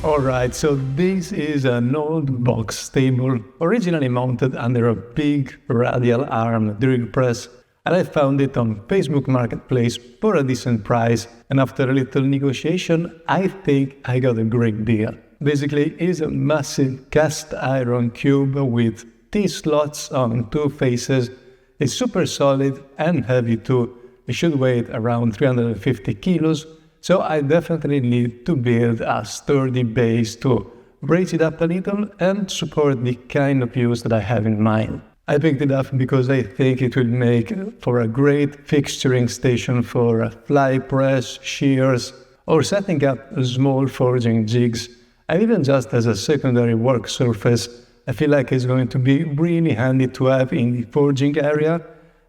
Alright, so this is an old box table, originally mounted under a big radial arm drill press, and I found it on Facebook Marketplace for a decent price, and after a little negotiation, I think I got a great deal. Basically, it's a massive cast iron cube with T-slots on two faces. It's super solid and heavy too. It should weigh around 350 kilos. So I definitely need to build a sturdy base to raise it up a little and support the kind of use that I have in mind. I picked it up because I think it will make for a great fixturing station for a fly press, shears, or setting up small forging jigs, and even just as a secondary work surface. I feel like it's going to be really handy to have in the forging area,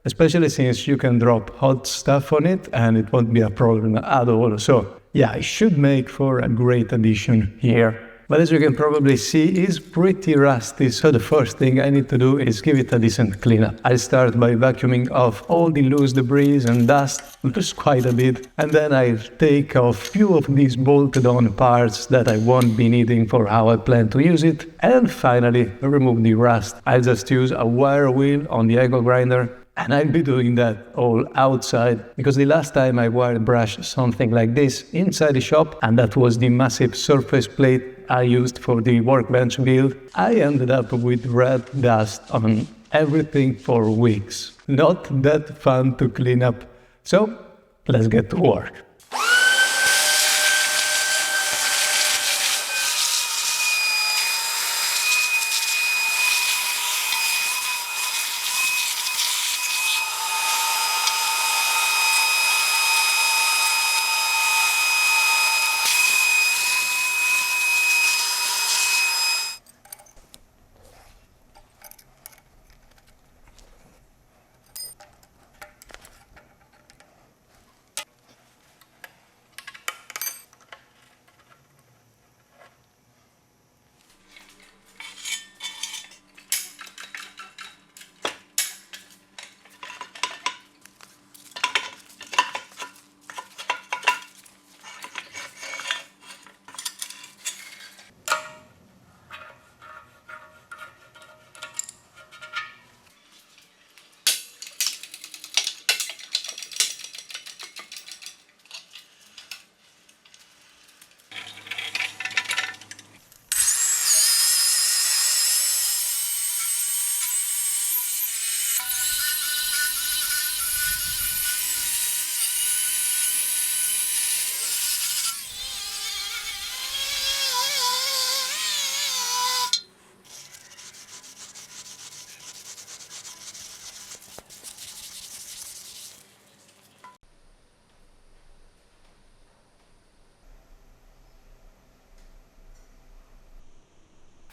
especially since you can drop hot stuff on it and it won't be a problem at all. So yeah, it should make for a great addition here. But as you can probably see, it's pretty rusty, so the first thing I need to do is give it a decent cleanup. I'll start by vacuuming off all the loose debris and dust, just quite a bit, and then I'll take off a few of these bolted on parts that I won't be needing for how I plan to use it, and finally remove the rust. I'll just use a wire wheel on the angle grinder, and I'll be doing that all outside, because the last time I wire brushed something like this inside the shop, and that was the massive surface plate I used for the workbench build, I ended up with red dust on everything for weeks. Not that fun to clean up. So let's get to work.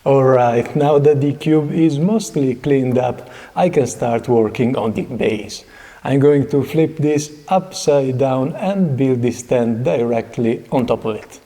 Alright, now that the cube is mostly cleaned up, I can start working on the base. I'm going to flip this upside down and build the stand directly on top of it.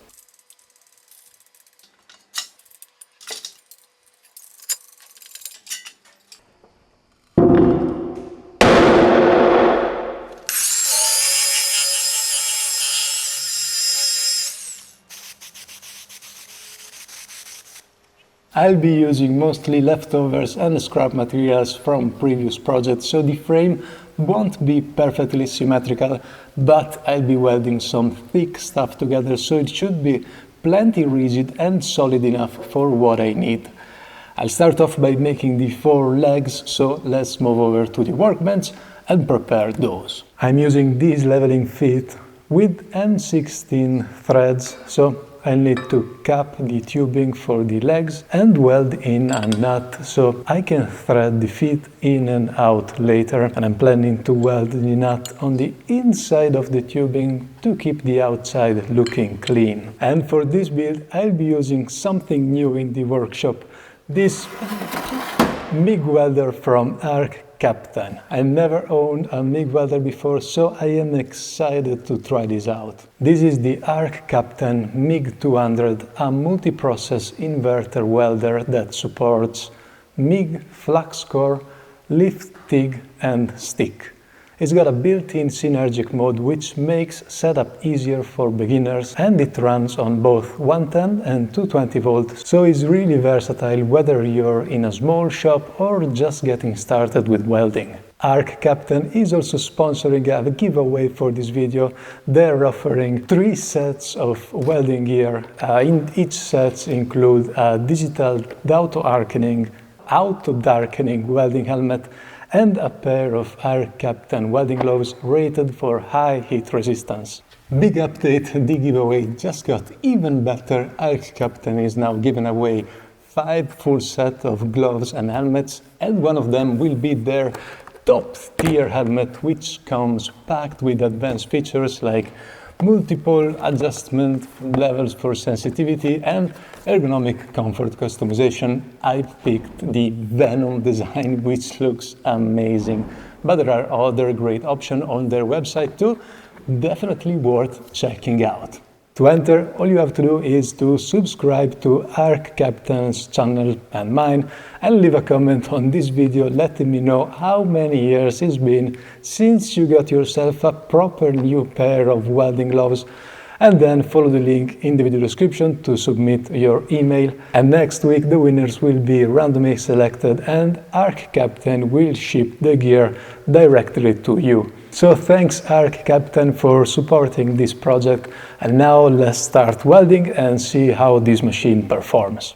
I'll be using mostly leftovers and scrap materials from previous projects, so the frame won't be perfectly symmetrical, but I'll be welding some thick stuff together, so it should be plenty rigid and solid enough for what I need. I'll start off by making the 4 legs, so let's move over to the workbench and prepare those. I'm using these leveling feet with M16 threads, so I need to cap the tubing for the legs and weld in a nut so I can thread the feet in and out later, and I'm planning to weld the nut on the inside of the tubing to keep the outside looking clean. And for this build I'll be using something new in the workshop, this MIG welder from Arccaptain. I never owned a MIG welder before, so I am excited to try this out. This is the Arccaptain MIG 200, a multi-process inverter welder that supports MIG, flux core, lift TIG and stick. It's got a built-in synergic mode which makes setup easier for beginners, and it runs on both 110 and 220 volts, so it's really versatile whether you're in a small shop or just getting started with welding. Arccaptain is also sponsoring a giveaway for this video. They're offering 3 sets of welding gear. In each set include a digital auto-darkening welding helmet and a pair of Arccaptain welding gloves rated for high heat resistance. Big update, the giveaway just got even better. Arccaptain is now giving away 5 full sets of gloves and helmets, and one of them will be their top-tier helmet, which comes packed with advanced features like multiple adjustment levels for sensitivity and ergonomic comfort customization. I picked the Venom design, which looks amazing, but there are other great options on their website too, definitely worth checking out. To enter, all you have to do is to subscribe to Arccaptain's channel and mine and leave a comment on this video letting me know how many years it's been since you got yourself a proper new pair of welding gloves, and then follow the link in the video description to submit your email. And next week the winners will be randomly selected and Arccaptain will ship the gear directly to you. So thanks Arccaptain for supporting this project, and now let's start welding and see how this machine performs.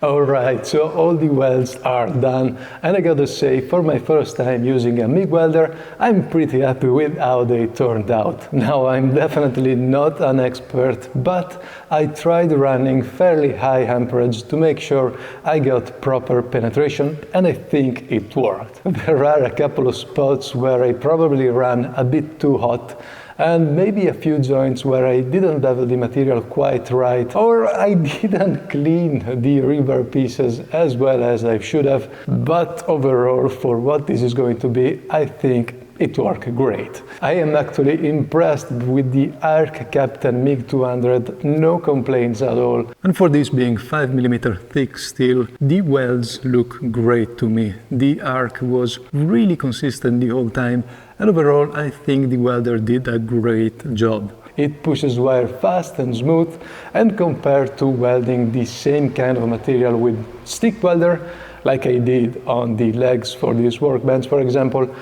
Alright, so all the welds are done, and I gotta say, for my first time using a MIG welder, I'm pretty happy with how they turned out. Now, I'm definitely not an expert, but I tried running fairly high amperage to make sure I got proper penetration, and I think it worked. There are a couple of spots where I probably ran a bit too hot, and maybe a few joints where I didn't have the material quite right, or I didn't clean the rebar pieces as well as I should have, but overall, for what this is going to be, I think it worked great. I am actually impressed with the Arccaptain MiG 200, no complaints at all. And for this being 5mm thick steel, the welds look great to me. The arc was really consistent the whole time, and overall I think the welder did a great job. It pushes wire fast and smooth, and compared to welding the same kind of material with stick welder, like I did on the legs for this workbench for example,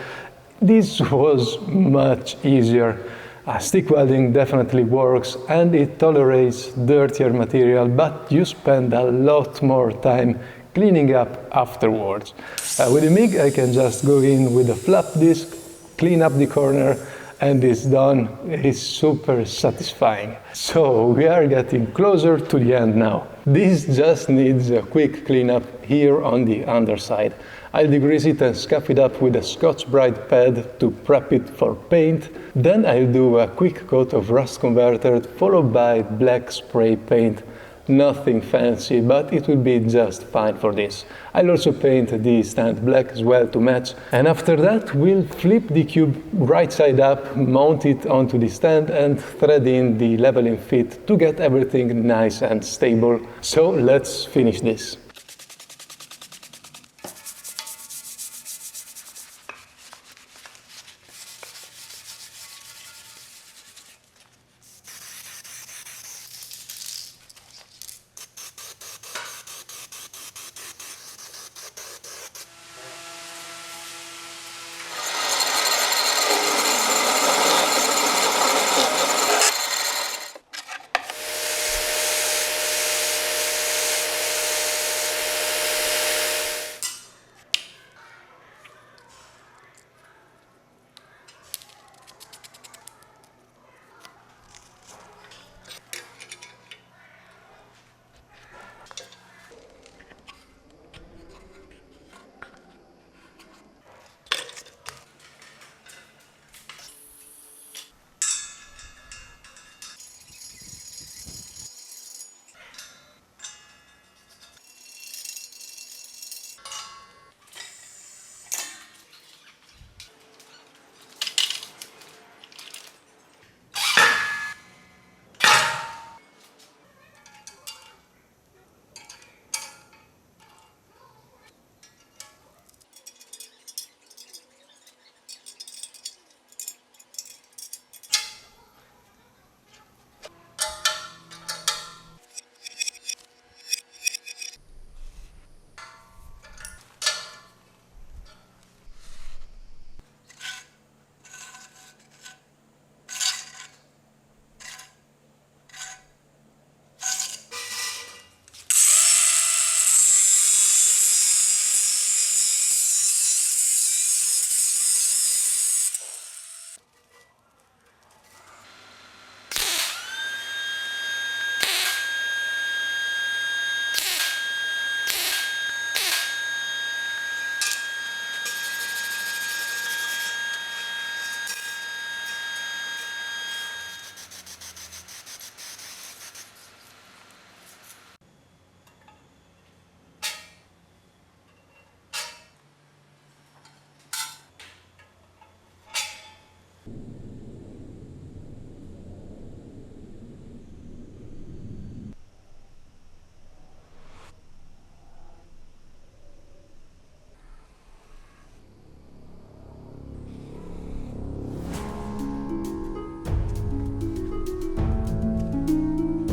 this was much easier. Stick welding definitely works and it tolerates dirtier material, but you spend a lot more time cleaning up afterwards. With the MIG I can just go in with a flap disc, clean up the corner, and it's done. It's super satisfying. So we are getting closer to the end now. This just needs a quick cleanup here on the underside. I'll degrease it and scuff it up with a Scotch-Brite pad to prep it for paint. Then I'll do a quick coat of rust converter followed by black spray paint. Nothing fancy, but it will be just fine for this. I'll also paint the stand black as well to match. And after that, we'll flip the cube right side up, mount it onto the stand and thread in the leveling fit to get everything nice and stable. So let's finish this.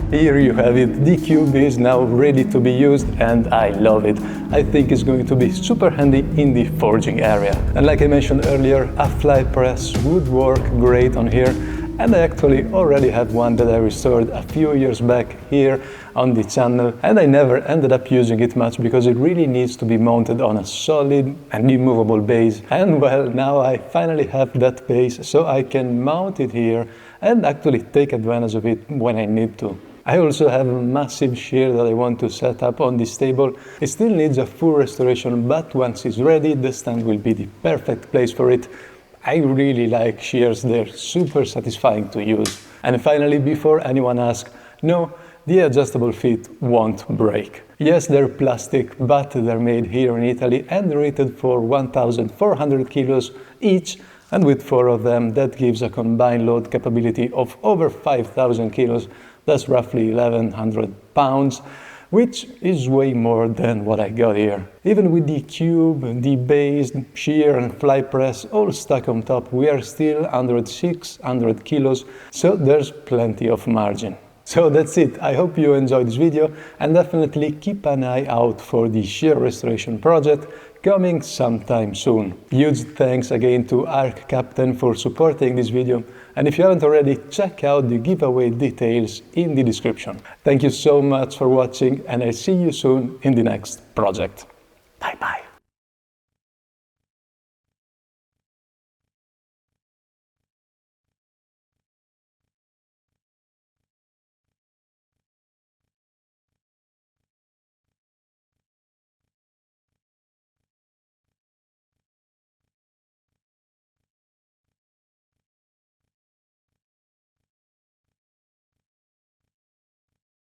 Here you have it, the cube is now ready to be used and I love it. I think it's going to be super handy in the forging area. And like I mentioned earlier, a fly press would work great on here. And I actually already had one that I restored a few years back here on the channel, and I never ended up using it much because it really needs to be mounted on a solid and immovable base. And well, now I finally have that base, so I can mount it here and actually take advantage of it when I need to. I also have a massive shear that I want to set up on this table. It still needs a full restoration, but once it's ready, the stand will be the perfect place for it. I really like shears, they're super satisfying to use. And finally, before anyone asks, no, the adjustable feet won't break. Yes, they're plastic, but they're made here in Italy and rated for 1,400 kilos each. And with 4 of them, that gives a combined load capability of over 5,000 kilos. That's roughly 1,100 pounds, which is way more than what I got here. Even with the cube, the base, shear and fly press all stuck on top, we are still under 600 kilos, so there's plenty of margin. So that's it. I hope you enjoyed this video, and definitely keep an eye out for the shear restoration project coming sometime soon. Huge thanks again to Arccaptain for supporting this video, and if you haven't already, check out the giveaway details in the description. Thank you so much for watching, and I'll see you soon in the next project. Bye bye.